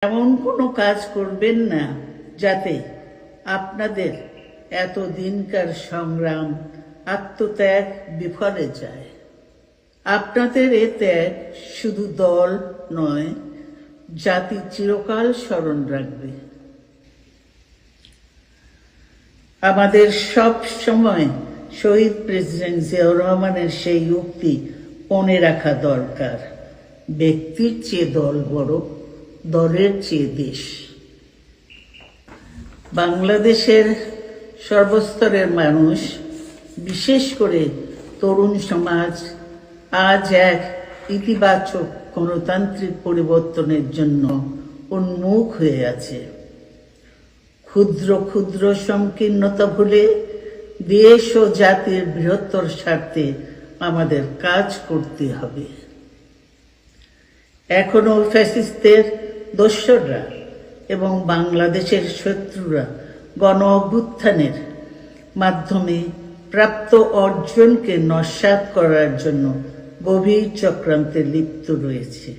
এমন কোনো কাজ করবেন না যাতে আপনাদের এতদিনকার সংগ্রাম আত্মত্যাগ বিফলে যায়। আপনাদের এ ত্যাগ শুধু দল নয়, জাতি চিরকাল স্মরণ রাখবে। আমাদের সব সময় শহীদ প্রেসিডেন্ট জিয়াউর রহমানের সেই উক্তি মনে রাখা দরকার, ব্যক্তির চেয়ে দল বড়, দলের চেয়ে দেশ। বাংলাদেশের সর্বস্তরের মানুষ, বিশেষ করে তরুণ সমাজ আজ এক ইতিবাচক গণতান্ত্রিক পরিবর্তনের জন্য উন্মুখ হয়ে আছে। ক্ষুদ্র ক্ষুদ্র সংকীর্ণতা ভুলে দেশ ও জাতির বৃহত্তর স্বার্থে আমাদের কাজ করতে হবে। এখনো ফ্যাসিস্টদের দোসররা এবং বাংলাদেশের শত্রুরা গণ অভ্যুত্থানের মাধ্যমে প্রাপ্ত অর্জনকে নস্যাৎ করার জন্য গভীর চক্রান্তে লিপ্ত রয়েছে।